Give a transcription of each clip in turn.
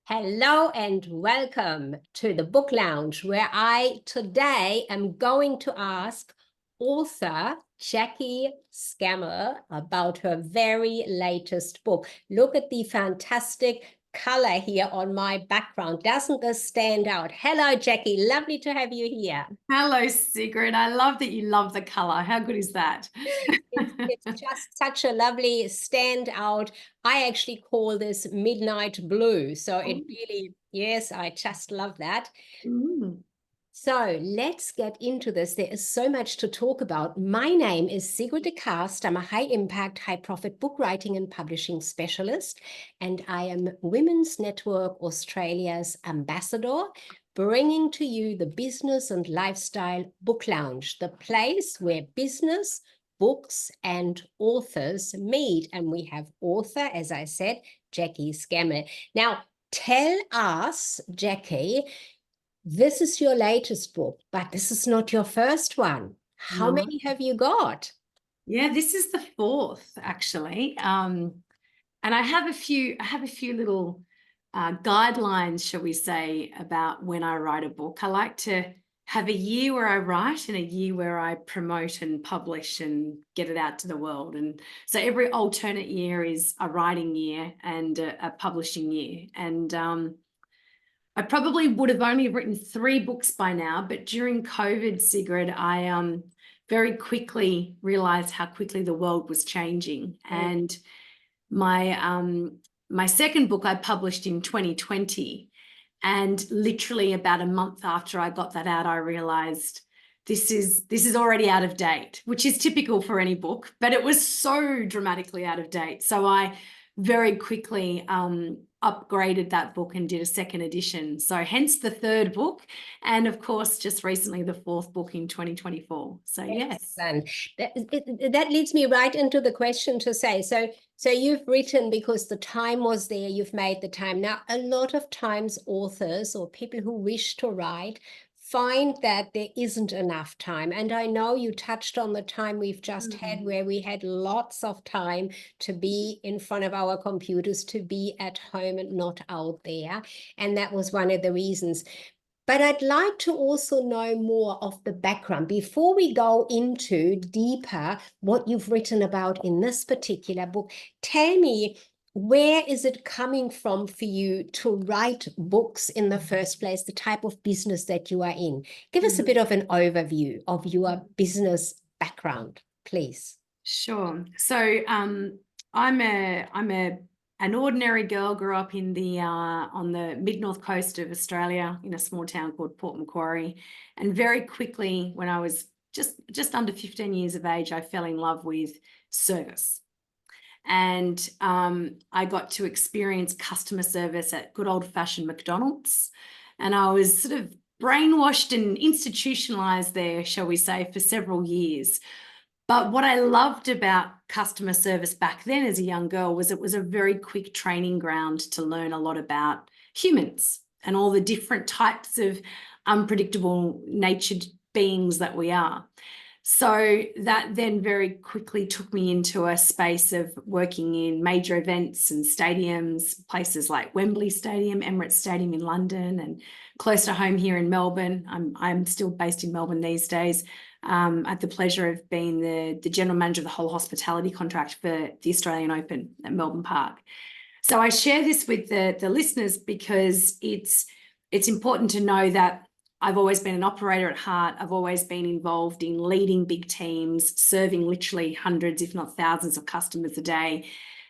Hello and welcome to the Book Lounge, where I today am going to ask author Jaquie Scammell about her very latest book. Look at the fantastic color here on my background. Doesn't this stand out? Hello, Jacquie. Lovely to have you here. Hello, Sigrid. I love that you love the color. How good is that? It's just such a lovely standout. I actually call this midnight blue. So it really, yes, I just love that. Mm. So let's get into this. There is so much to talk about. My name is Sigrid de Kaste. I'm a high impact, high profit book writing and publishing specialist, and I am Women's Network Australia's ambassador, bringing to you the Business and Lifestyle Book Lounge, the place where business, books, and authors meet. And we have author, as I said, Jaquie Scammell. Now, tell us, Jacquie, this is your latest book, but this is not your first one. How No. many have you got? Yeah, this is the fourth actually. And I have a few little guidelines, shall we say, about when I write a book. I like to have a year where I write and a year where I promote and publish and get it out to the world. And so every alternate year is a writing year and a publishing year. And I probably would have only written 3 books by now, but during COVID, Sigrid, I very quickly realized how quickly the world was changing. And my second book I published in 2020, and literally about a month after I got that out, I realized this is already out of date, which is typical for any book, but it was so dramatically out of date. So I very quickly upgraded that book and did a second edition. So hence the third book. And of course, just recently the fourth book in 2024. So yes. Excellent. That leads me right into the question to say, so you've written because the time was there, you've made the time. Now, a lot of times authors or people who wish to write find that there isn't enough time. And I know you touched on the time we've just had, where we had lots of time to be in front of our computers, to be at home and not out there. And that was one of the reasons. But I'd like to also know more of the background before we go into deeper what you've written about in this particular book. Tell me, where is it coming from for you to write books in the first place, the type of business that you are in? Give us a bit of an overview of your business background, please. Sure. So I'm an ordinary girl, grew up in the on the mid-north coast of Australia in a small town called Port Macquarie. And very quickly, when I was just under 15 years of age, I fell in love with service. And I got to experience customer service at good old-fashioned McDonald's. And I was sort of brainwashed and institutionalized there, shall we say, for several years. But what I loved about customer service back then as a young girl was it was a very quick training ground to learn a lot about humans and all the different types of unpredictable natured beings that we are. So that then very quickly took me into a space of working in major events and stadiums, places like Wembley Stadium, Emirates Stadium in London, and close to home here in Melbourne. I'm still based in Melbourne these days. I had the pleasure of being the general manager of the whole hospitality contract for the Australian Open at Melbourne Park. So I share this with the listeners because it's important to know that I've always been an operator at heart. I've always been involved in leading big teams, serving literally hundreds, if not thousands of customers a day.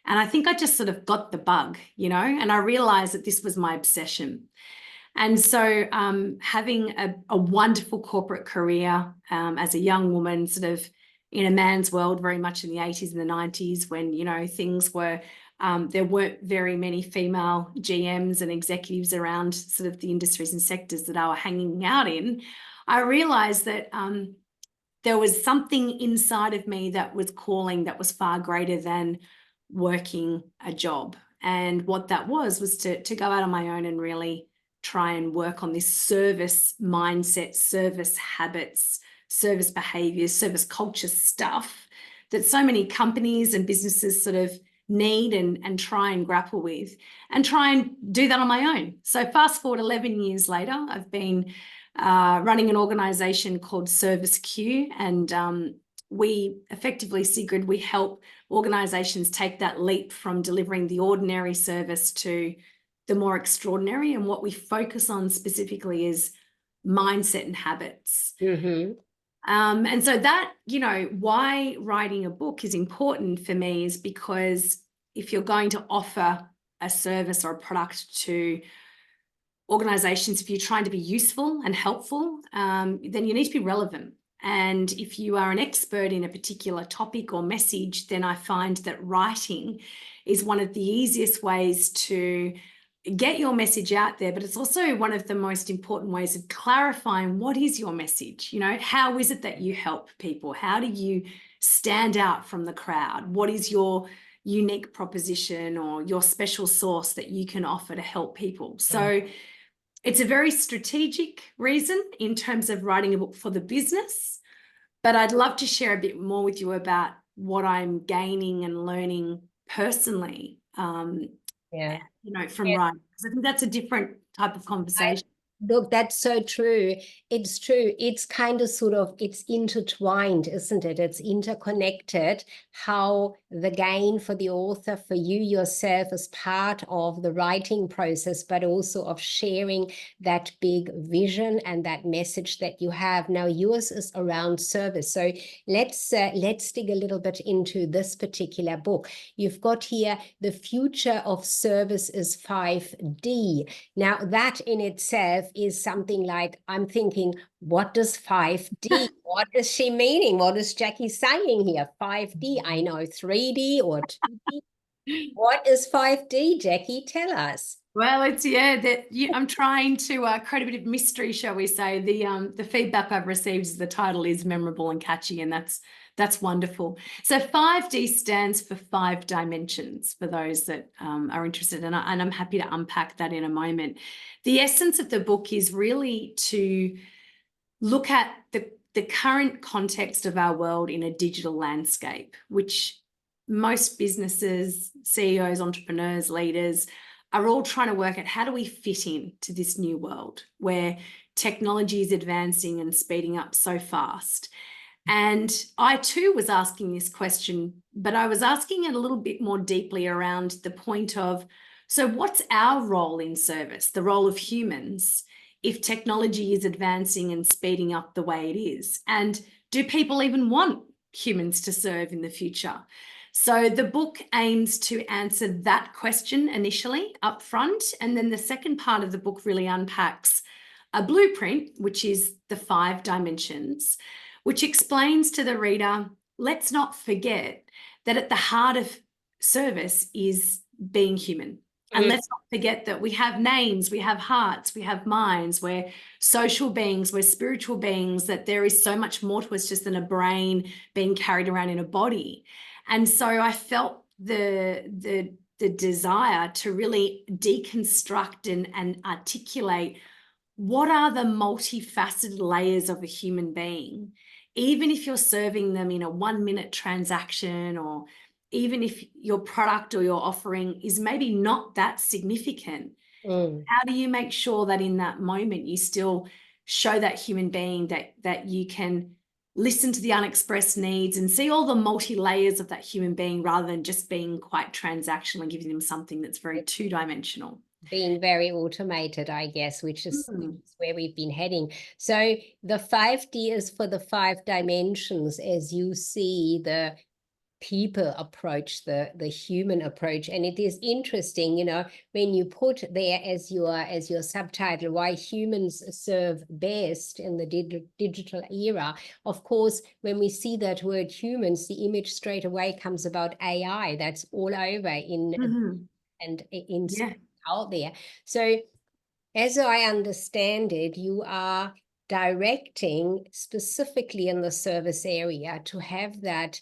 And I think I just sort of got the bug, and I realized that this was my obsession. And so having a wonderful corporate career as a young woman, sort of in a man's world, very much in the 80s and the 90s when, things were, there weren't very many female GMs and executives around sort of the industries and sectors that I were hanging out in, I realized that there was something inside of me that was calling, that was far greater than working a job. And what that was to go out on my own and really try and work on this service mindset, service habits, service behaviors, service culture stuff that so many companies and businesses sort of need and try and grapple with, and try and do that on my own. So fast forward 11 years later, I've been running an organization called Service Q, and we effectively, Sigrid, we help organizations take that leap from delivering the ordinary service to the more extraordinary. And what we focus on specifically is mindset and habits. Mm-hmm. And so that, you know, why writing a book is important for me is because if you're going to offer a service or a product to organizations, if you're trying to be useful and helpful, then you need to be relevant. And if you are an expert in a particular topic or message, then I find that writing is one of the easiest ways to get your message out there, but it's also one of the most important ways of clarifying what is your message. You know, how is it that you help people? How do you stand out from the crowd? What is your unique proposition or your special sauce that you can offer to help people? So it's a very strategic reason in terms of writing a book for the business, but I'd love to share a bit more with you about what I'm gaining and learning personally. Yeah. You know, from writing, because I think that's a different type of conversation. Look, that's so true. It's true. It's kind of sort of, it's intertwined, isn't it? It's interconnected, how the gain for the author, for you yourself as part of the writing process, but also of sharing that big vision and that message that you have. Now, yours is around service. So let's dig a little bit into this particular book. You've got here, the future of service is 5D. Now, that in itself is something like, I'm thinking, what does 5D? What is she meaning? What is Jackie saying here? 5D, I know 3D or 2D. What is 5D, Jackie? Tell us. Well, it's I'm trying to create a bit of mystery, shall we say. The feedback I've received is the title is memorable and catchy, and that's wonderful. So 5D stands for 5 dimensions for those that are interested, and I'm happy to unpack that in a moment. The essence of the book is really to look at the current context of our world in a digital landscape, which most businesses, CEOs, entrepreneurs, leaders are all trying to work out, how do we fit in to this new world where technology is advancing and speeding up so fast? And I too was asking this question, but I was asking it a little bit more deeply around the point of, so what's our role in service, the role of humans, if technology is advancing and speeding up the way it is? And do people even want humans to serve in the future? So the book aims to answer that question initially up front, and then the second part of the book really unpacks a blueprint, which is the 5 dimensions, which explains to the reader, let's not forget that at the heart of service is being human. And let's not forget that we have names, we have hearts, we have minds, we're social beings, we're spiritual beings, that there is so much more to us just than a brain being carried around in a body. And so I felt the desire to really deconstruct and articulate what are the multifaceted layers of a human being, even if you're serving them in a 1-minute transaction, or even if your product or your offering is maybe not that significant. How do you make sure that in that moment you still show that human being, that you can listen to the unexpressed needs and see all the multi-layers of that human being, rather than just being quite transactional and giving them something that's very two-dimensional? Being very automated, I guess, which is where we've been heading. So the 5D is for the 5 dimensions, as you see the people approach, the human approach. And it is interesting, you know, when you put there as your subtitle, why humans serve best in the digital era. Of course, when we see that word humans, the image straight away comes about AI. That's all over in out there. So as I understand it, you are directing specifically in the service area to have that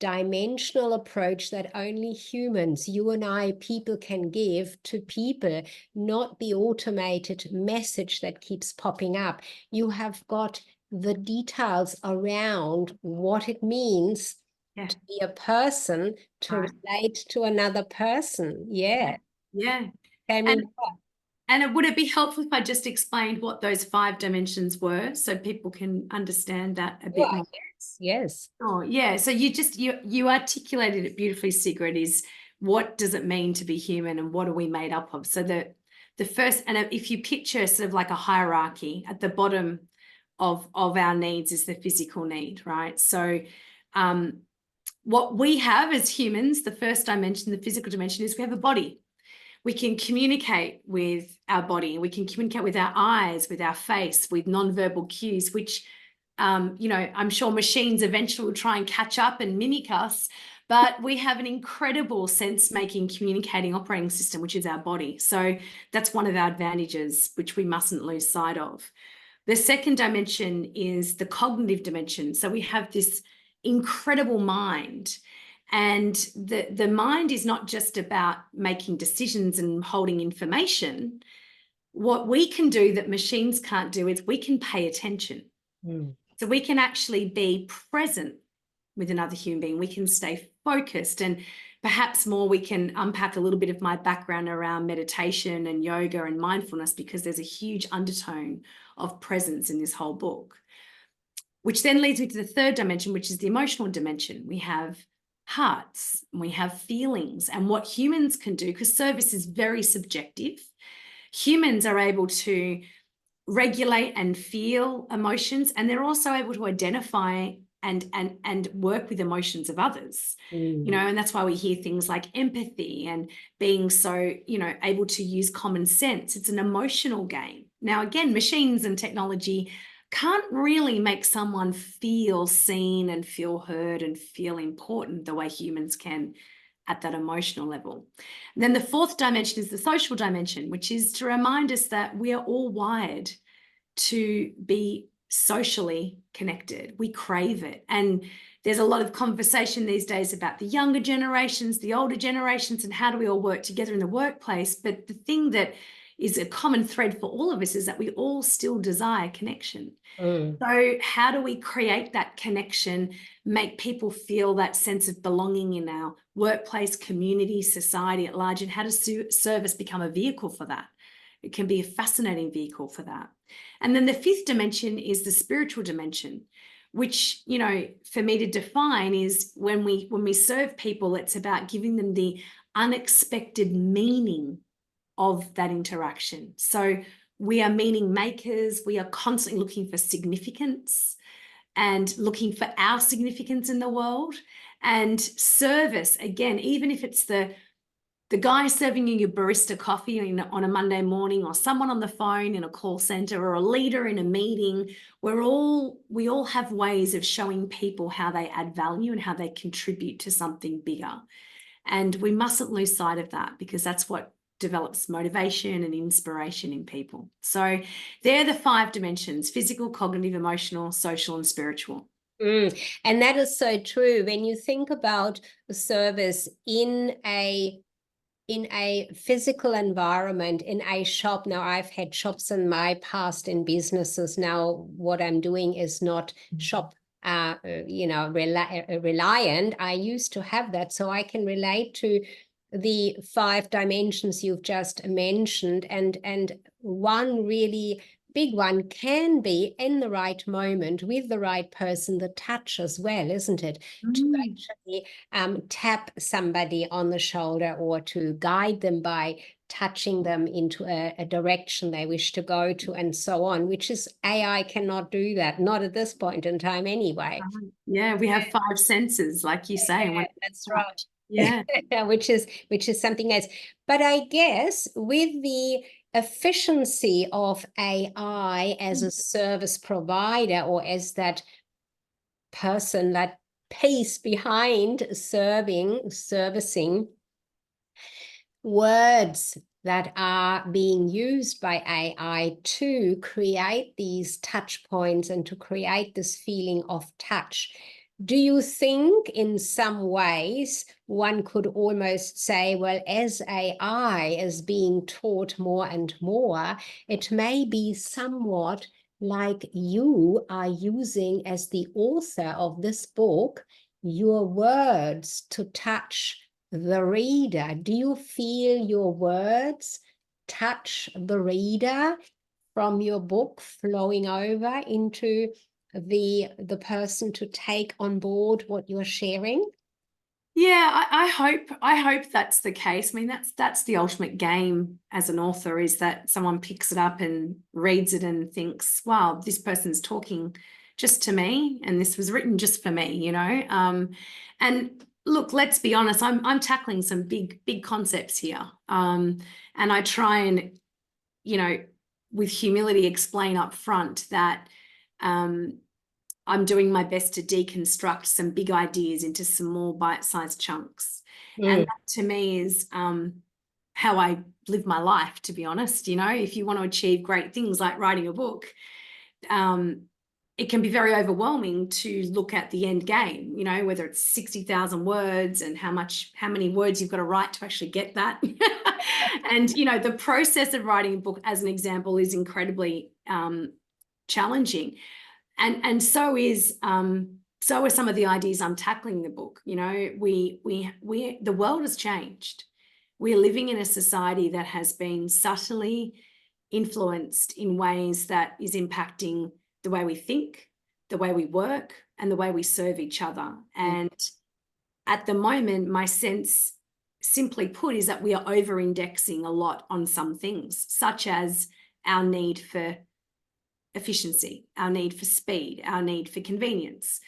dimensional approach that only humans, you and I, people can give to people, not the automated message that keeps popping up. You have got the details around what it means Yeah. to be a person, to Right. relate to another person. Yeah. Yeah. I mean, And would it be helpful if I just explained what those 5 dimensions were so people can understand that a bit more? yes, yes. Oh, yeah. So you articulated it beautifully, Sigrid, is what does it mean to be human and what are we made up of? So the first, and if you picture sort of like a hierarchy, at the bottom of our needs is the physical need, right? So what we have as humans, the first dimension, the physical dimension, is we have a body. We can communicate with our body. We can communicate with our eyes, with our face, with nonverbal cues, which, I'm sure machines eventually will try and catch up and mimic us. But we have an incredible sense-making, communicating operating system, which is our body. So that's one of our advantages, which we mustn't lose sight of. The second dimension is the cognitive dimension. So we have this incredible mind. And the mind is not just about making decisions and holding information. What we can do that machines can't do is we can pay attention. So we can actually be present with another human being. We can stay focused, and perhaps more we can unpack a little bit of my background around meditation and yoga and mindfulness, because there's a huge undertone of presence in this whole book. Which then leads me to the third dimension, which is the emotional dimension. We have hearts, and we have feelings, and what humans can do, because service is very subjective. Humans are able to regulate and feel emotions, and they're also able to identify and work with emotions of others. And that's why we hear things like empathy and being so, able to use common sense. It's an emotional game. Now, again, machines and technology can't really make someone feel seen and feel heard and feel important the way humans can at that emotional level. And then the fourth dimension is the social dimension, which is to remind us that we are all wired to be socially connected. We crave it. And there's a lot of conversation these days about the younger generations, the older generations, and how do we all work together in the workplace. But the thing that is a common thread for all of us is that we all still desire connection. So how do we create that connection, make people feel that sense of belonging in our workplace, community, society at large, and how does service become a vehicle for that? It can be a fascinating vehicle for that. And then the fifth dimension is the spiritual dimension, which, for me to define is when we serve people, it's about giving them the unexpected meaning of that interaction. So we are meaning makers. We are constantly looking for significance and looking for our significance in the world. And service, again, even if it's the guy serving you your barista coffee on a Monday morning, or someone on the phone in a call center, or a leader in a meeting, we all have ways of showing people how they add value and how they contribute to something bigger. And we mustn't lose sight of that, because that's what develops motivation and inspiration in people. So they're the 5 dimensions: physical, cognitive, emotional, social, and spiritual. And that is so true. When you think about service in a physical environment, in a shop. Now, I've had shops in my past in businesses. Now, what I'm doing is not shop reliant. I used to have that, so I can relate to the 5 dimensions you've just mentioned. And one really big one can be, in the right moment with the right person, the touch as well, isn't it? To actually tap somebody on the shoulder, or to guide them by touching them into a direction they wish to go to, and so on, which is AI cannot do that, not at this point in time anyway. Yeah, we have 5 senses, like you say. Yeah, that's right. Yeah. which is something else. But I guess with the efficiency of AI as a service provider, or as that person, that piece behind servicing, words that are being used by AI to create these touch points and to create this feeling of touch. Do you think in some ways one could almost say, well, as AI is being taught more and more, it may be somewhat like you are using, as the author of this book, your words to touch the reader? Do you feel your words touch the reader from your book flowing over into the person to take on board what you're sharing? Yeah, I hope that's the case. I mean, that's the ultimate game as an author, is that someone picks it up and reads it and thinks, wow, this person's talking just to me, and this was written just for me, you know. And look, let's be honest, I'm tackling some big concepts here. And I try and, you know, with humility explain up front that I'm doing my best to deconstruct some big ideas into some more bite-sized chunks. And that to me is how I live my life, to be honest. You know, if you want to achieve great things like writing a book, it can be very overwhelming to look at the end game, you know, whether it's 60,000 words and how many words you've got to write to actually get that. And, you know, the process of writing a book, as an example, is incredibly challenging. And so are some of the ideas I'm tackling in the book. You know, the world has changed. We're living in a society that has been subtly influenced in ways that is impacting the way we think, the way we work, and the way we serve each other. And at the moment, my sense, simply put, is that we are over-indexing a lot on some things, such as our need for efficiency, our need for speed, our need for convenience.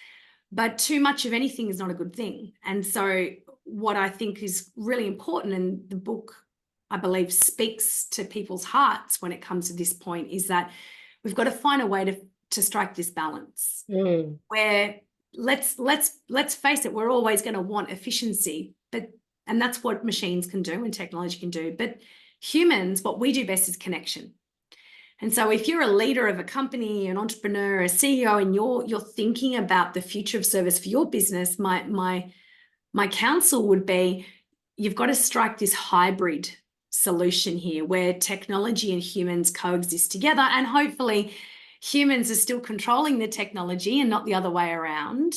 But too much of anything is not a good thing. And so what I think is really important, and the book, I believe, speaks to people's hearts when it comes to this point, is that we've got to find a way to strike this balance where let's face it, we're always going to want efficiency, and that's what machines can do and technology can do. But humans, what we do best is connection. And so if you're a leader of a company, an entrepreneur, a CEO, and you're thinking about the future of service for your business, my counsel would be, you've got to strike this hybrid solution here where technology and humans coexist together, and hopefully humans are still controlling the technology and not the other way around.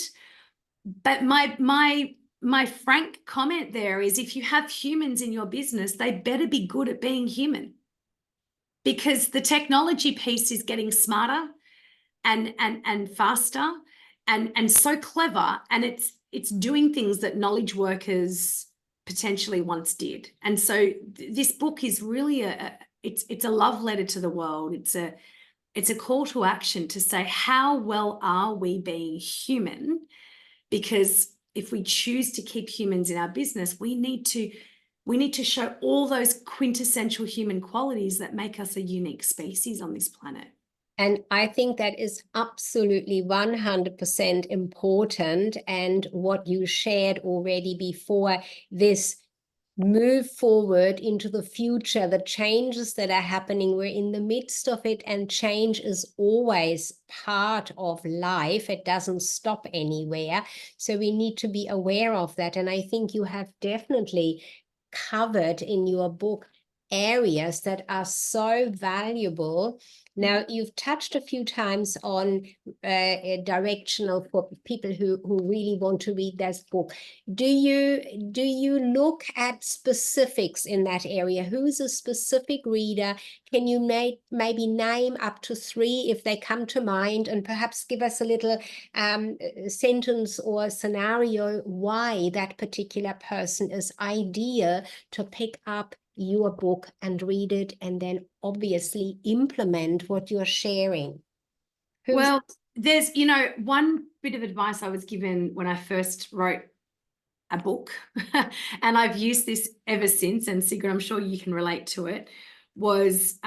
But my frank comment there is, if you have humans in your business, they better be good at being human. Because the technology piece is getting smarter and faster and so clever, and it's doing things that knowledge workers potentially once did. And so this book is really it's a love letter to the world. It's a call to action to say, how well are we being human? Because if we choose to keep humans in our business, we need to show all those quintessential human qualities that make us a unique species on this planet. And I think that is absolutely 100% important. And what you shared already before, this move forward into the future, the changes that are happening, we're in the midst of it, and change is always part of life. It doesn't stop anywhere. So we need to be aware of that. And I think you have definitely covered in your book areas that are so valuable. Now, you've touched a few times on a directional for people who really want to read this book. Do you look at specifics in that area? Who's a specific reader? Can you maybe name up to 3 if they come to mind, and perhaps give us a little sentence or scenario why that particular person is ideal to pick up your book and read it, and then obviously implement what you're sharing? Well, there's, you know, one bit of advice I was given when I first wrote a book, and I've used this ever since, and Sigrid, I'm sure you can relate to it, was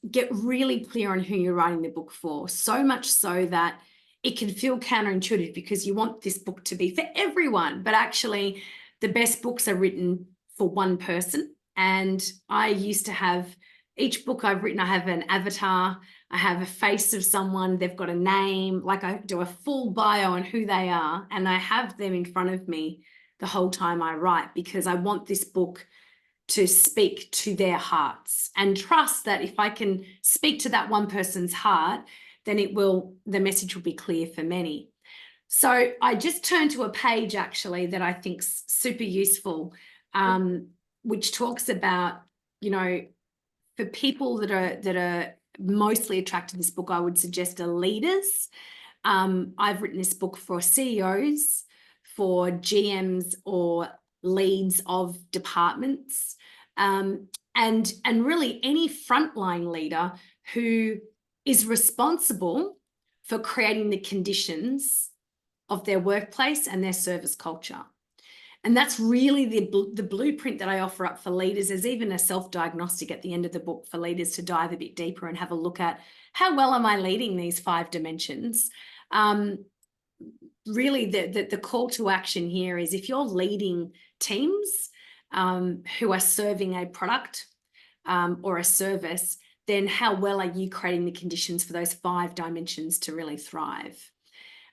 get really clear on who you're writing the book for, so much so that it can feel counterintuitive because you want this book to be for everyone, but actually the best books are written for one person. And I used to have, each book I've written, I have an avatar, I have a face of someone, they've got a name, like I do a full bio on who they are, and I have them in front of me the whole time I write, because I want this book to speak to their hearts, and trust that if I can speak to that one person's heart, then the message will be clear for many. So I just turned to a page actually that I think's super useful, which talks about, you know, for people that are mostly attracted to this book, I would suggest are leaders. I've written this book for CEOs, for GMs or leads of departments, and really any frontline leader who is responsible for creating the conditions of their workplace and their service culture. And that's really the blueprint that I offer up for leaders. There's even a self-diagnostic at the end of the book for leaders to dive a bit deeper and have a look at how well am I leading these 5 dimensions. Really, the call to action here is if you're leading teams who are serving a product or a service, then how well are you creating the conditions for those 5 dimensions to really thrive?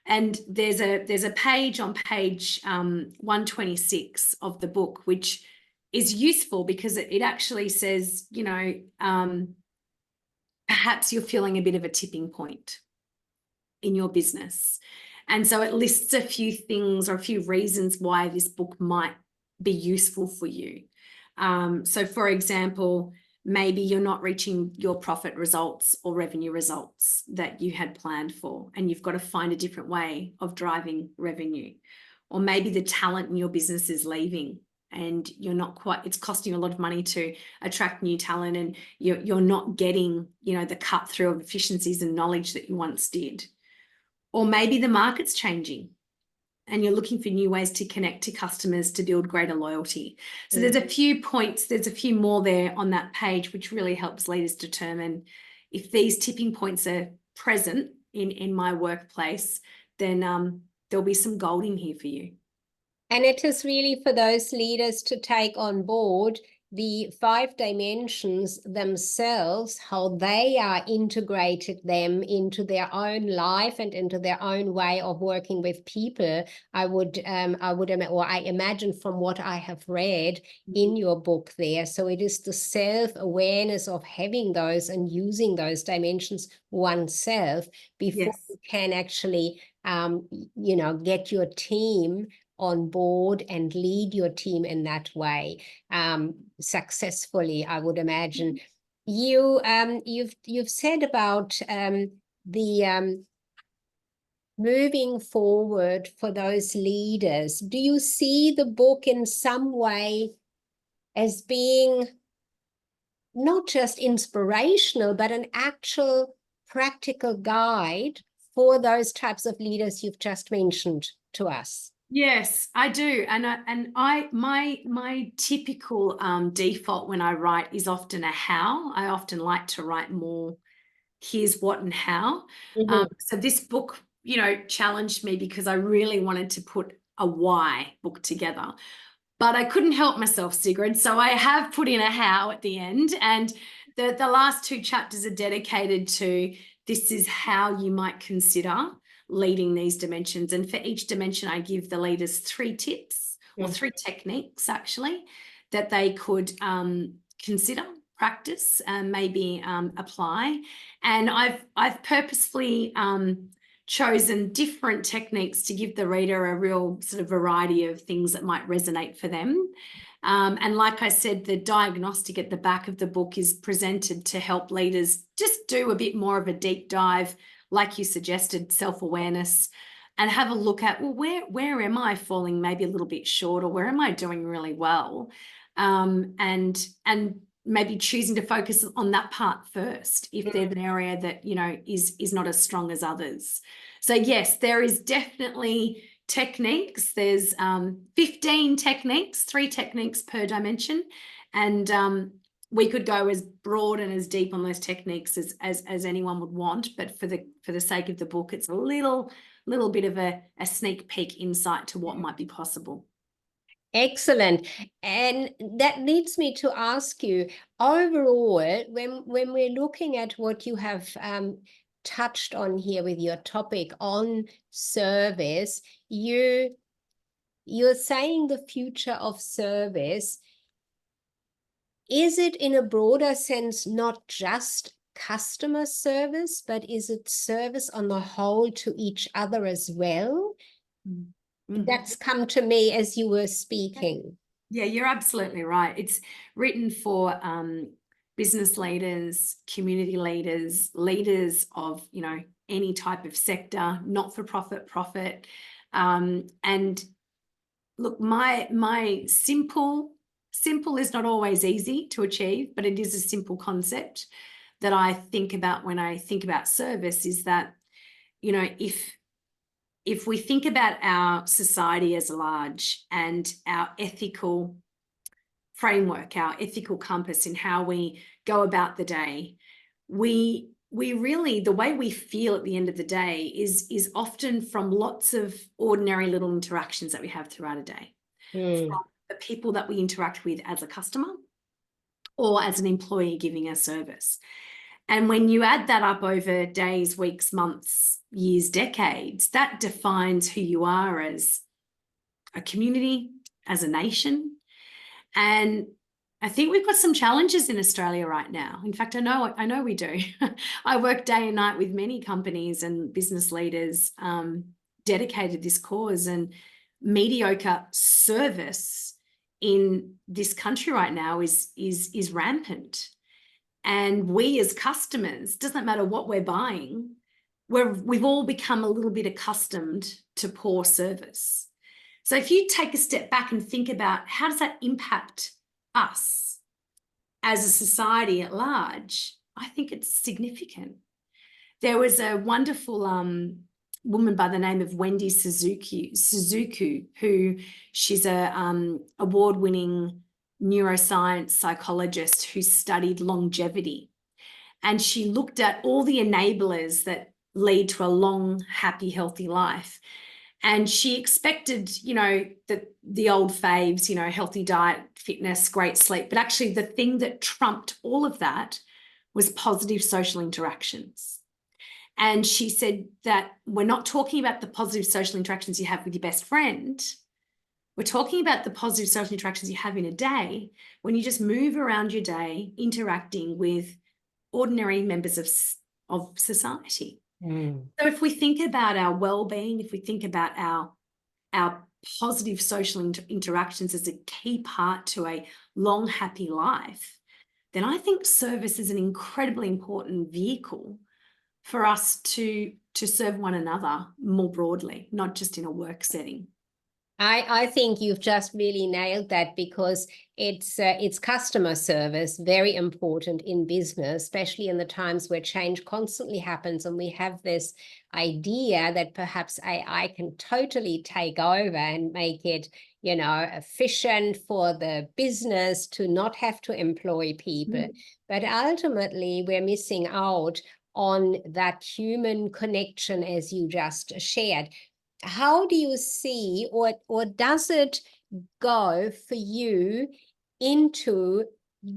And there's a page on page 126 of the book, which is useful because it actually says, you know, perhaps you're feeling a bit of a tipping point in your business. And so it lists a few things or a few reasons why this book might be useful for you. So for example, maybe you're not reaching your profit results or revenue results that you had planned for, and you've got to find a different way of driving revenue. Or maybe the talent in your business is leaving and you're not quite, it's costing you a lot of money to attract new talent, and you're not getting, you know, the cut through of efficiencies and knowledge that you once did. Or maybe the market's changing and you're looking for new ways to connect to customers to build greater loyalty. So there's a few points, there's a few more there on that page, which really helps leaders determine if these tipping points are present in my workplace, then there'll be some gold in here for you. And it is really for those leaders to take on board the 5 dimensions themselves, how they are integrated them into their own life and into their own way of working with people. I imagine from what I have read in your book there. So it is the self-awareness of having those and using those dimensions oneself before you can actually, you know, get your team on board and lead your team in that way successfully, I would imagine. You've said about the moving forward for those leaders. Do you see the book in some way as being not just inspirational, but an actual practical guide for those types of leaders you've just mentioned to us? Yes, I do. And my typical default when I write is often a how. I often like to write more here's what and how. So this book, you know, challenged me because I really wanted to put a why book together. But I couldn't help myself, Sigrid. So I have put in a how at the end. And the last 2 chapters are dedicated to this is how you might consider leading these dimensions. And for each dimension, I give the leaders 3 tips or 3 techniques actually that they could consider, practice, and maybe apply. And I've purposefully chosen different techniques to give the reader a real sort of variety of things that might resonate for them. And like I said, the diagnostic at the back of the book is presented to help leaders just do a bit more of a deep dive, like you suggested, self-awareness, and have a look at, well, where am I falling maybe a little bit short, or where am I doing really well? And maybe choosing to focus on that part first if there's an area that, you know, is not as strong as others. So yes, there is definitely techniques. There's 15 techniques, 3 techniques per dimension, and we could go as broad and as deep on those techniques as anyone would want, but for the sake of the book, it's a little bit of a sneak peek insight to what might be possible. Excellent. And that leads me to ask you, overall, when we're looking at what you have touched on here with your topic on service, you're saying the future of service, is it in a broader sense not just customer service, but is it service on the whole to each other as well? That's come to me as you were speaking. Yeah, you're absolutely right. It's written for business leaders, community leaders, leaders of, you know, any type of sector, not-for-profit, profit. And look, my simple is not always easy to achieve, but it is a simple concept that I think about when I think about service, is that, you know, if we think about our society as large and our ethical framework, our ethical compass in how we go about the day, we really, the way we feel at the end of the day is often from lots of ordinary little interactions that we have throughout a day. From the people that we interact with as a customer or as an employee giving a service. And when you add that up over days, weeks, months, years, decades, that defines who you are as a community, as a nation. And I think we've got some challenges in Australia right now. In fact, I know we do. I work day and night with many companies and business leaders dedicated to this cause, and mediocre service in this country right now is rampant. And we as customers, doesn't matter what we're buying, we've all become a little bit accustomed to poor service. So if you take a step back and think about how does that impact us as a society at large, I think it's significant. There was a wonderful woman by the name of Wendy Suzuki, who she's a award-winning neuroscience psychologist who studied longevity. And she looked at all the enablers that lead to a long, happy, healthy life. And she expected, you know, the old faves, you know, healthy diet, fitness, great sleep. But actually the thing that trumped all of that was positive social interactions. And she said that we're not talking about the positive social interactions you have with your best friend. We're talking about the positive social interactions you have in a day when you just move around your day interacting with ordinary members of society. So if we think about our well-being, if we think about our positive social interactions as a key part to a long, happy life, then I think service is an incredibly important vehicle for us to serve one another more broadly, not just in a work setting. I think you've just really nailed that, because it's customer service, very important in business, especially in the times where change constantly happens, and we have this idea that perhaps AI can totally take over and make it, you know, efficient for the business to not have to employ people. But ultimately, we're missing out on that human connection, as you just shared. How do you see, or does it go for you into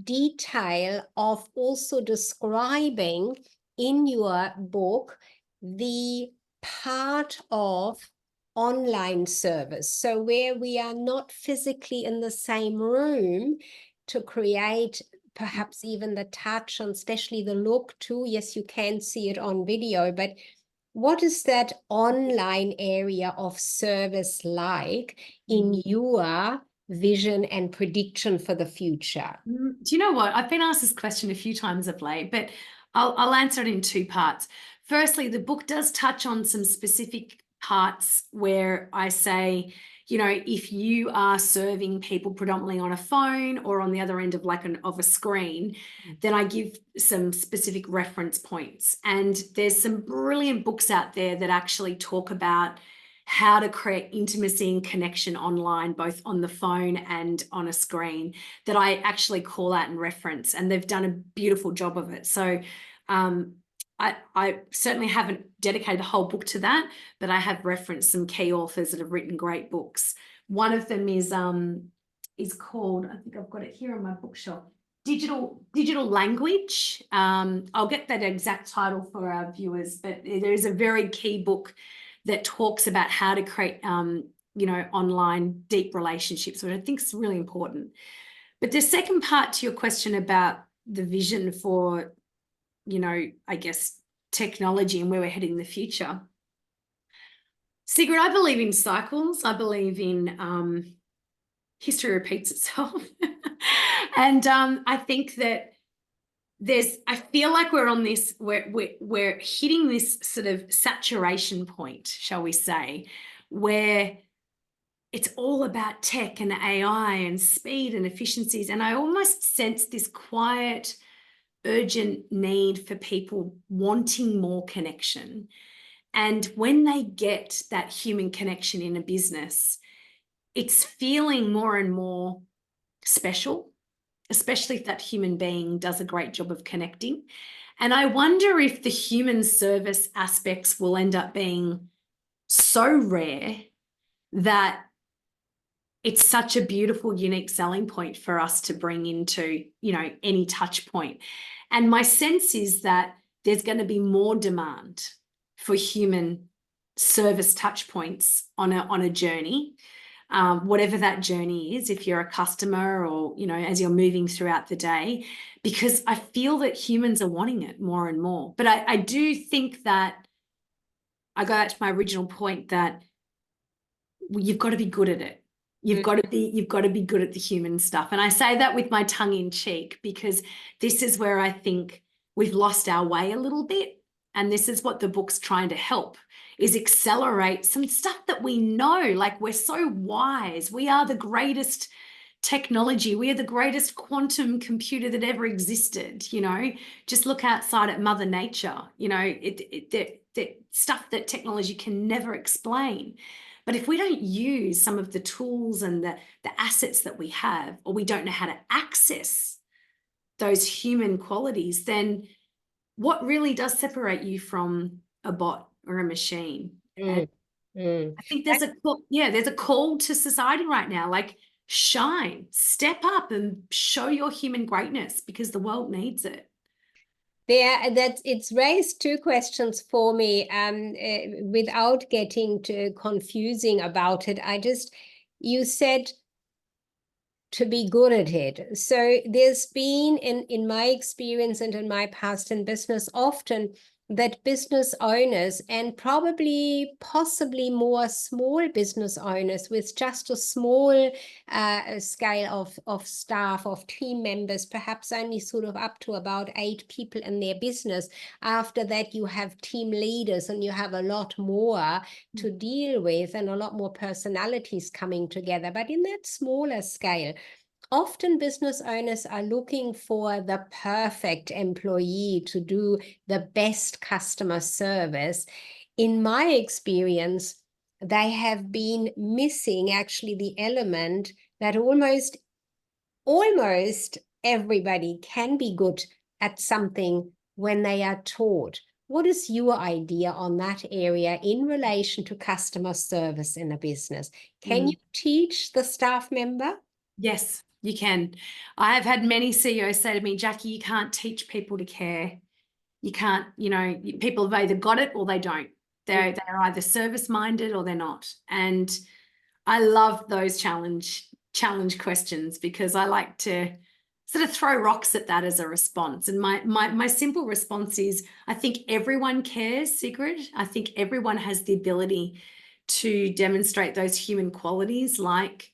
detail of also describing in your book the part of online service, so where we are not physically in the same room to create perhaps even the touch and especially the look too? Yes, you can see it on video, but what is that online area of service like in your vision and prediction for the future? Do you know what? I've been asked this question a few times of late, but I'll answer it in two parts. Firstly, the book does touch on some specific parts where I say, you know, if you are serving people predominantly on a phone or on the other end of a screen, then I give some specific reference points. And there's some brilliant books out there that actually talk about how to create intimacy and connection online, both on the phone and on a screen, that I actually call out and reference, and they've done a beautiful job of it. So I certainly haven't dedicated a whole book to that, but I have referenced some key authors that have written great books. One of them is called, I think I've got it here on my bookshelf, Digital Language. I'll get that exact title for our viewers, but there is a very key book that talks about how to create, you know, online deep relationships, which I think is really important. But the second part to your question about the vision for you know, I guess technology and where we're heading in the future. Sigrid, I believe in cycles. I believe in history repeats itself. And I think that I feel like we're on this, we're hitting this sort of saturation point, shall we say, where it's all about tech and AI and speed and efficiencies. And I almost sense this quiet, urgent need for people wanting more connection. And when they get that human connection in a business, it's feeling more and more special, especially if that human being does a great job of connecting. And I wonder if the human service aspects will end up being so rare that it's such a beautiful, unique selling point for us to bring into, you know, any touch point. And my sense is that there's going to be more demand for human service touch points on a journey, whatever that journey is, if you're a customer or, you know, as you're moving throughout the day, because I feel that humans are wanting it more and more. But I do think that I go back to my original point that you've got to be good at it. You've got to be good at the human stuff. And I say that with my tongue in cheek, because this is where I think we've lost our way a little bit. And this is what the book's trying to help, is accelerate some stuff that we know, like we're so wise. We are the greatest technology. We are the greatest quantum computer that ever existed. You know, just look outside at Mother Nature, you know, the stuff that technology can never explain. But if we don't use some of the tools and the assets that we have, or we don't know how to access those human qualities, then what really does separate you from a bot or a machine? And I think there's a call to society right now, like shine, step up and show your human greatness, because the world needs it. It's raised two questions for me, without getting too confusing about it. You said to be good at it. So there's been, in my experience and in my past in business, often that business owners, and possibly more small business owners with just a small scale of staff, of team members, perhaps only sort of up to about 8 people in their business. After that, you have team leaders and you have a lot more to deal with and a lot more personalities coming together. But in that smaller scale, often business owners are looking for the perfect employee to do the best customer service. In my experience, they have been missing actually the element that almost everybody can be good at something when they are taught. What is your idea on that area in relation to customer service in a business? Can you teach the staff member? Yes, you can. I have had many CEOs say to me, Jackie, you can't teach people to care. You can't, you know, people have either got it or they don't. They're either service-minded or they're not. And I love those challenge questions, because I like to sort of throw rocks at that as a response. And my simple response is, I think everyone cares, Sigrid. I think everyone has the ability to demonstrate those human qualities, like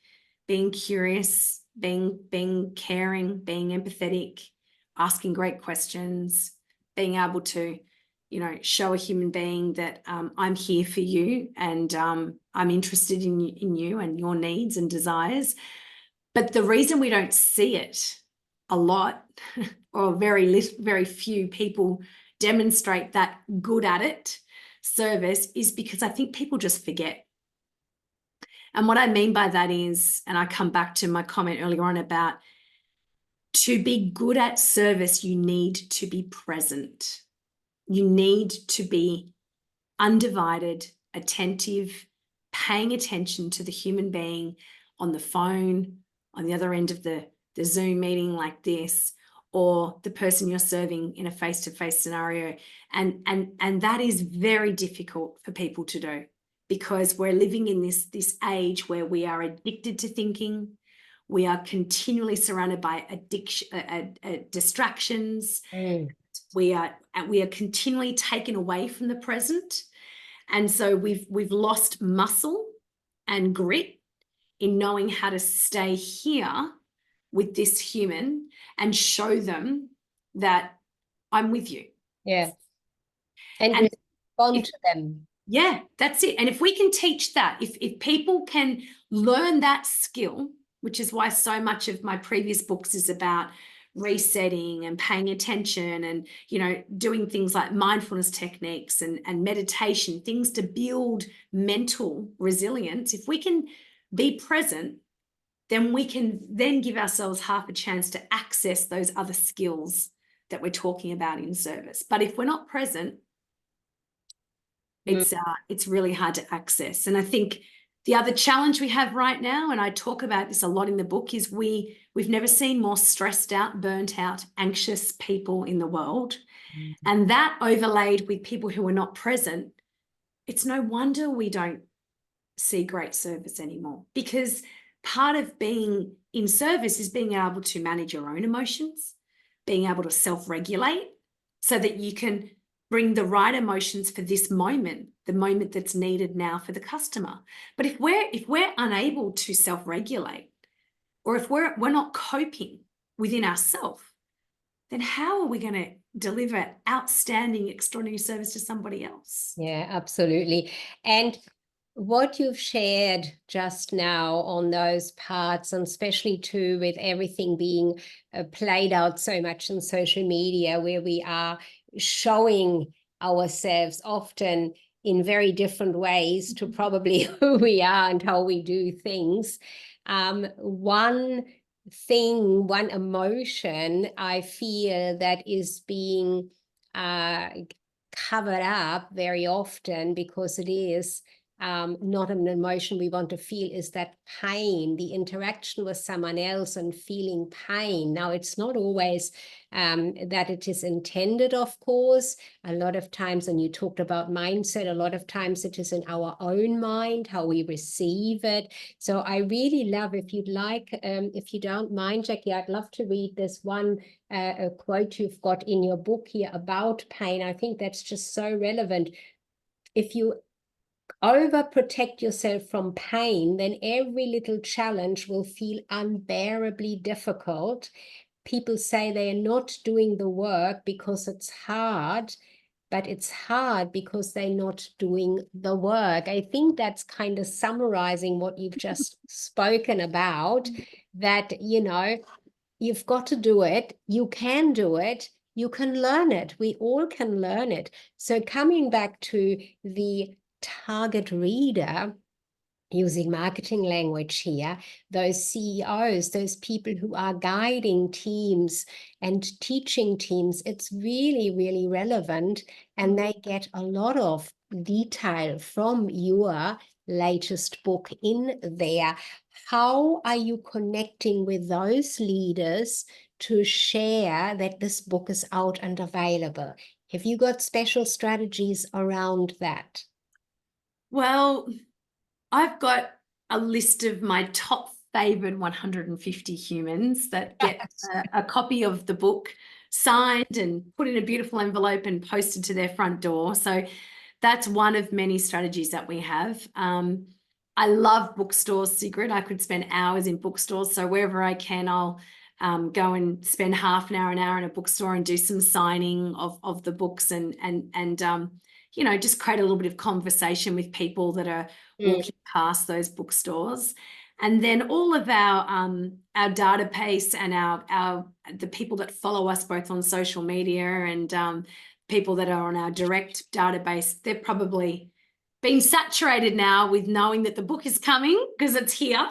being curious, being caring, being empathetic, asking great questions, being able to, you know, show a human being that I'm here for you, and I'm interested in you and your needs and desires. But the reason we don't see it a lot, or very few people demonstrate that good at it service, is because I think people just forget. And what I mean by that is, and I come back to my comment earlier on about, to be good at service, you need to be present. You need to be undivided, attentive, paying attention to the human being on the phone, on the other end of the Zoom meeting like this, or the person you're serving in a face-to-face scenario. And that is very difficult for people to do, because we're living in this age where we are addicted to thinking. We are continually surrounded by distractions. We are continually taken away from the present. And so we've lost muscle and grit in knowing how to stay here with this human and show them that I'm with you. Yeah. And respond to them. Yeah, that's it. And if we can teach that, if people can learn that skill, which is why so much of my previous books is about resetting and paying attention and, you know, doing things like mindfulness techniques and meditation, things to build mental resilience. If we can be present, then we can then give ourselves half a chance to access those other skills that we're talking about in service. But if we're not present, it's really hard to access. And I think the other challenge we have right now, and I talk about this a lot in the book, is we've never seen more stressed out, burnt out, anxious people in the world. And that overlaid with people who are not present, it's no wonder we don't see great service anymore, because part of being in service is being able to manage your own emotions, being able to self-regulate so that you can bring the right emotions for this moment, the moment that's needed now for the customer. But if we're unable to self-regulate, or if we're not coping within ourselves, then how are we going to deliver outstanding, extraordinary service to somebody else? Yeah, absolutely. And what you've shared just now on those parts, and especially too with everything being played out so much in social media, where we are showing ourselves often in very different ways to probably who we are and how we do things. One emotion I feel that is being covered up very often, because it is not an emotion we want to feel, is that pain, the interaction with someone else and feeling pain. Now, it's not always that it is intended, of course. A lot of times, and you talked about mindset, a lot of times it is in our own mind, how we receive it. So I really love, if you'd like, if you don't mind, Jackie, I'd love to read this one a quote you've got in your book here about pain. I think that's just so relevant. If you overprotect yourself from pain, then every little challenge will feel unbearably difficult. People say they are not doing the work because it's hard, but it's hard because they're not doing the work. I think that's kind of summarizing what you've just spoken about, that, you know, you've got to do it. You can do it. You can learn it. We all can learn it. So coming back to the target reader, using marketing language here, those CEOs, those people who are guiding teams and teaching teams, it's really, really relevant. And they get a lot of detail from your latest book in there. How are you connecting with those leaders to share that this book is out and available? Have you got special strategies around that? Well, I've got a list of my top favorite 150 humans that get a copy of the book signed and put in a beautiful envelope and posted to their front door. So that's one of many strategies that we have. I love bookstores, Sigrid. I could spend hours in bookstores. So wherever I can, I'll go and spend half an hour in a bookstore and do some signing of the books and you know, just create a little bit of conversation with people that are walking past those bookstores. And then all of our database and the people that follow us both on social media and people that are on our direct database, they've probably been saturated now with knowing that the book is coming because it's here.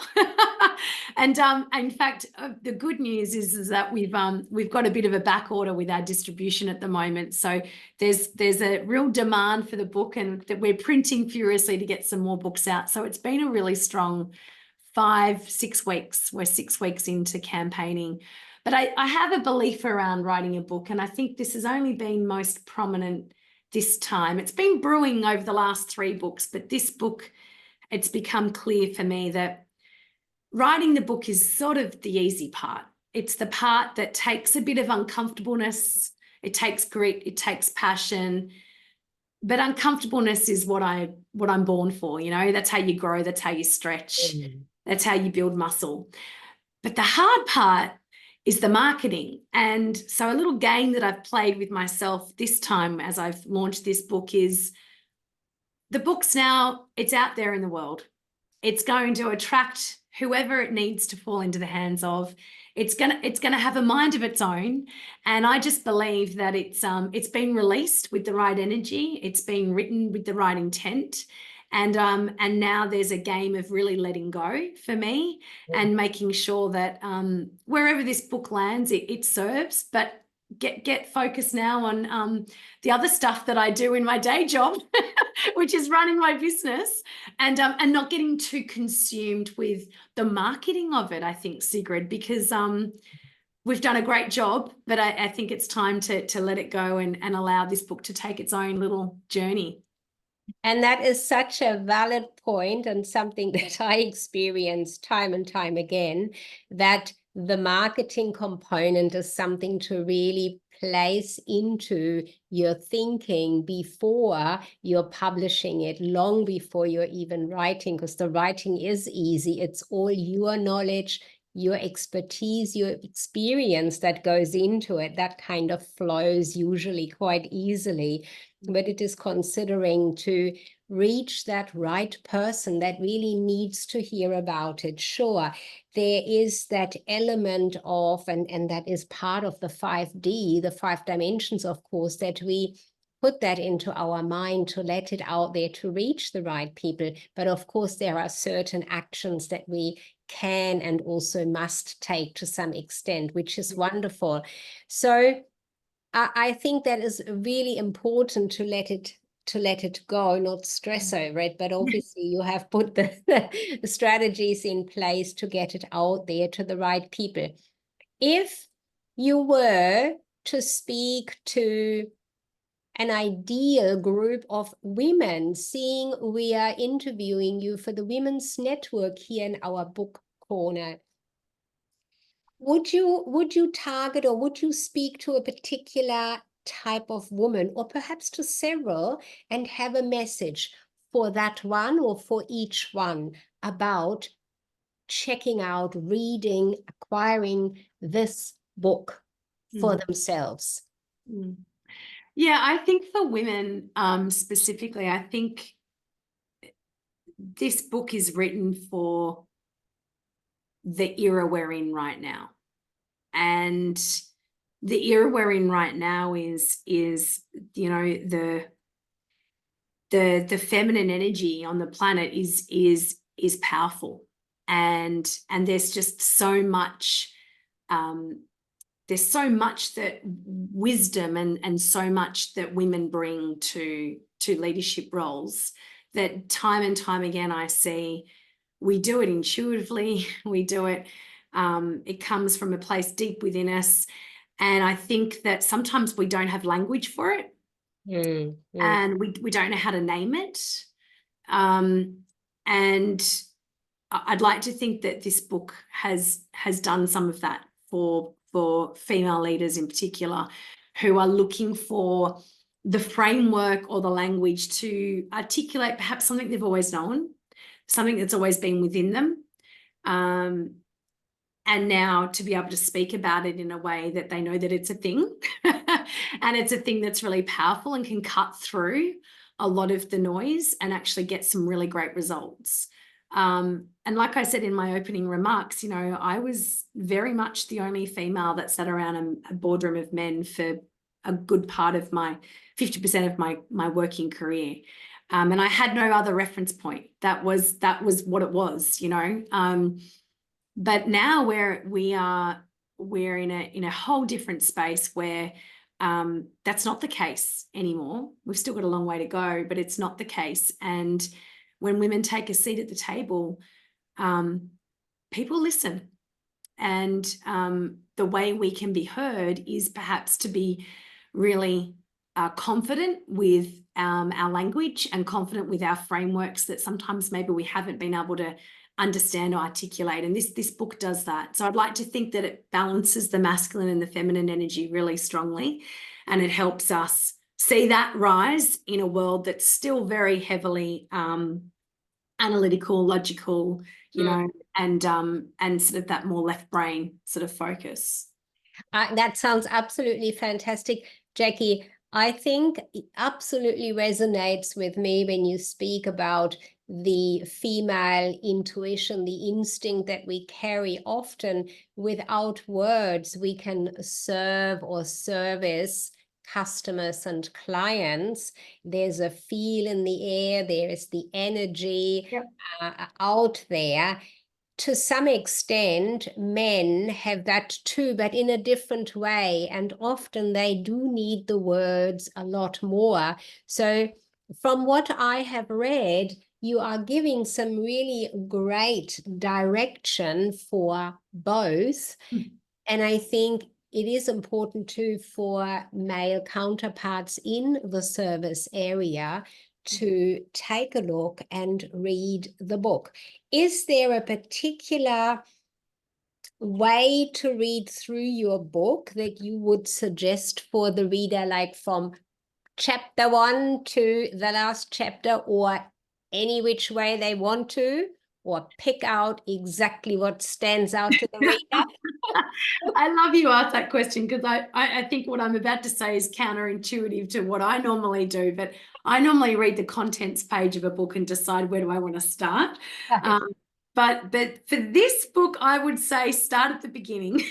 And in fact, the good news is that we've got a bit of a back order with our distribution at the moment. So there's a real demand for the book, and that we're printing furiously to get some more books out. So it's been a really strong 5-6 weeks. We're 6 weeks into campaigning. But I have a belief around writing a book, and I think this has only been most prominent this time. It's been brewing over the last 3 books, but this book, it's become clear for me that writing the book is sort of the easy part. It's the part that takes a bit of uncomfortableness. it takes grit, it takes passion, but uncomfortableness is what I'm born for. You know, that's how you grow, that's how you stretch, that's how you build muscle. But the hard part is the marketing. And so a little game that I've played with myself this time as I've launched this book is the book's now, it's out there in the world. It's going to attract whoever it needs to fall into the hands of. It's gonna have a mind of its own. And I just believe that it's been released with the right energy. It's been written with the right intent. And now there's a game of really letting go for me and making sure that wherever this book lands, it serves, but get focused now on the other stuff that I do in my day job, which is running my business, and not getting too consumed with the marketing of it, I think, Sigrid, because we've done a great job, but I think it's time to let it go and allow this book to take its own little journey. And that is such a valid point, and something that I experience time and time again, that the marketing component is something to really place into your thinking before you're publishing it, long before you're even writing, because the writing is easy. It's all your knowledge, your expertise, your experience that goes into it. That kind of flows usually quite easily. But it is considering to reach that right person that really needs to hear about it. Sure, there is that element of, and that is part of the 5D, the 5 dimensions, of course, that we put that into our mind to let it out there to reach the right people. But of course, there are certain actions that we can and also must take to some extent, which is wonderful. So I think that is really important to let it go, not stress over it. But obviously you have put the strategies in place to get it out there to the right people. If you were to speak to an ideal group of women, seeing we are interviewing you for the Women's Network here in our book corner, would you target, or would you speak to a particular type of woman, or perhaps to several, and have a message for that one or for each one about checking out, reading, acquiring this book for themselves? Yeah, I think for women specifically, I think this book is written for the era we're in right now. And the era we're in right now is you know, the feminine energy on the planet is powerful, and there's just so much there's so much that wisdom and so much that women bring to leadership roles that time and time again I see. We do it intuitively, we do it, it comes from a place deep within us. And I think that sometimes we don't have language for it, and we don't know how to name it. And I'd like to think that this book has done some of that for female leaders in particular, who are looking for the framework or the language to articulate perhaps something they've always known, something that's always been within them, and now to be able to speak about it in a way that they know that it's a thing and it's a thing that's really powerful and can cut through a lot of the noise and actually get some really great results. And like I said in my opening remarks, you know, I was very much the only female that sat around a boardroom of men for a good part of my 50% of my working career. And I had no other reference point. That was what it was, you know. But now we're in a whole different space where that's not the case anymore. We've still got a long way to go, but it's not the case. And when women take a seat at the table, people listen. And the way we can be heard is perhaps to be really confident with our language and confident with our frameworks that sometimes maybe we haven't been able to understand or articulate. And this book does that. So I'd like to think that it balances the masculine and the feminine energy really strongly, and it helps us see that rise in a world that's still very heavily analytical, logical, you know, and sort of that more left brain sort of focus. That sounds absolutely fantastic, Jackie. I think it absolutely resonates with me when you speak about the female intuition, the instinct that we carry. Often without words, we can serve or service customers and clients. There's a feel in the air, there is the energy out there. To some extent, men have that too, but in a different way. And often they do need the words a lot more. So from what I have read, you are giving some really great direction for both. And I think it is important too for male counterparts in the service area to take a look and read the book. Is there a particular way to read through your book that you would suggest for the reader, like from chapter 1 to the last chapter, or any which way they want to, or pick out exactly what stands out to the reader? I love you asked that question, because I think what I'm about to say is counterintuitive to what I normally do, but I normally read the contents page of a book and decide where do I want to start. But for this book, I would say start at the beginning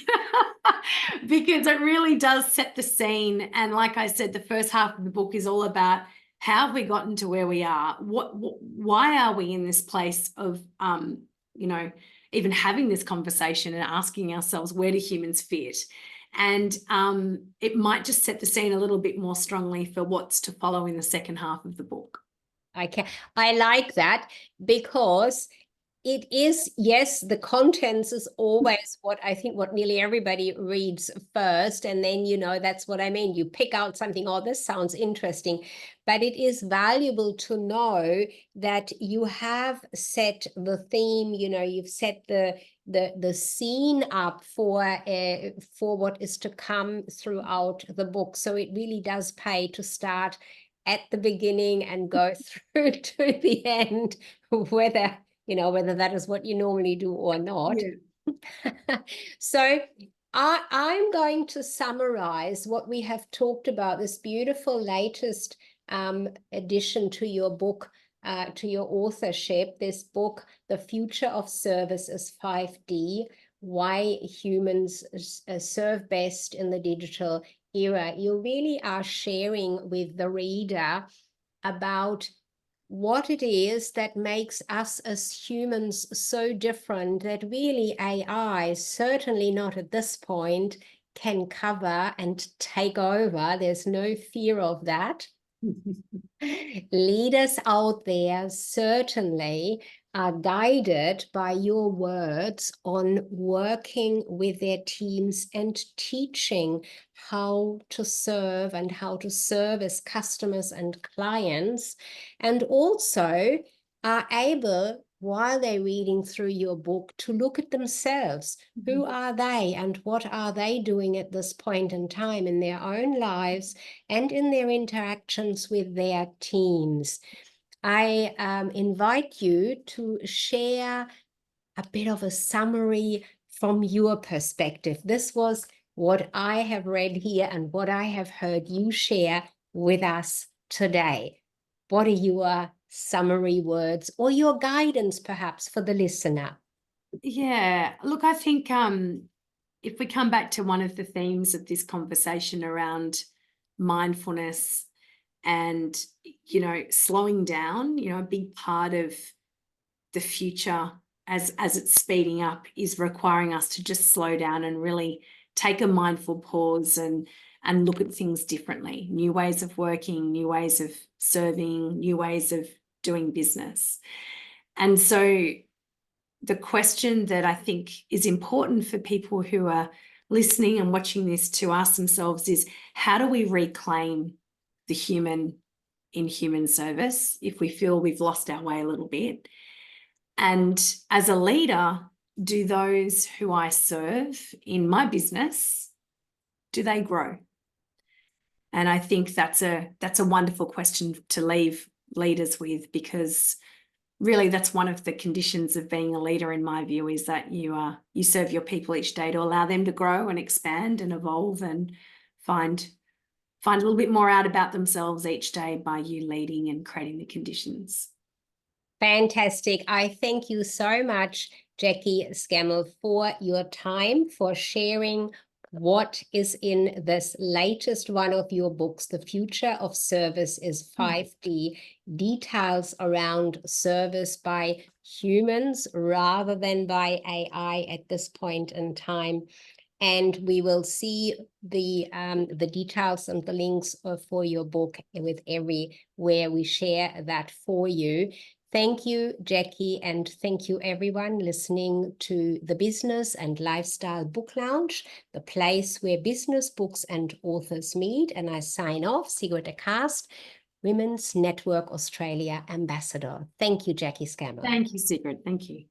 because it really does set the scene. And like I said, the first half of the book is all about how have we gotten to where we are? Why are we in this place of, you know, even having this conversation and asking ourselves, where do humans fit? And it might just set the scene a little bit more strongly for what's to follow in the second half of the book. I like that, because it is, yes, the contents is always what I think what nearly everybody reads first. And then, you know, that's what I mean. You pick out something, oh, this sounds interesting. But it is valuable to know that you have set the theme, you know, you've set the scene up for what is to come throughout the book. So it really does pay to start at the beginning and go through to the end, whether that is what you normally do or not. Yeah. So I'm going to summarize what we have talked about, this beautiful latest addition to your book, to your authorship, this book, The Future of Service is 5D, Why Humans Serve Best in the Digital Era. You really are sharing with the reader about what it is that makes us as humans so different, that really AI, certainly not at this point, can cover and take over. There's no fear of that. Leaders out there certainly are guided by your words on working with their teams and teaching how to serve and how to service customers and clients, and also are able, while they're reading through your book, to look at themselves. Who are they and what are they doing at this point in time in their own lives and in their interactions with their teams? I invite you to share a bit of a summary from your perspective. This was what I have read here and what I have heard you share with us today. What are your summary words or your guidance perhaps for the listener? Yeah, look, I think if we come back to one of the themes of this conversation around mindfulness and, you know, slowing down, you know, a big part of the future as it's speeding up is requiring us to just slow down and really take a mindful pause and look at things differently, new ways of working, new ways of serving, new ways of doing business. And so the question that I think is important for people who are listening and watching this to ask themselves is, how do we reclaim the human in human service if we feel we've lost our way a little bit? And as a leader, do those who I serve in my business, do they grow? And I think that's a wonderful question to leave leaders with, because really that's one of the conditions of being a leader, in my view, is that you serve your people each day to allow them to grow and expand and evolve and find a little bit more out about themselves each day by you leading and creating the conditions. Fantastic. I thank you so much, Jaquie Scammell, for your time, for sharing what is in this latest one of your books, The Future of Service is 5D, details around service by humans rather than by AI at this point in time. And we will see the details and the links for your book with everywhere we share that for you. Thank you, Jacquie, and thank you everyone listening to the Business and Lifestyle Book Lounge, the place where business, books, and authors meet. And I sign off, Sigrid Kaste, Women's Network Australia Ambassador. Thank you, Jaquie Scammell. Thank you, Sigrid. Thank you.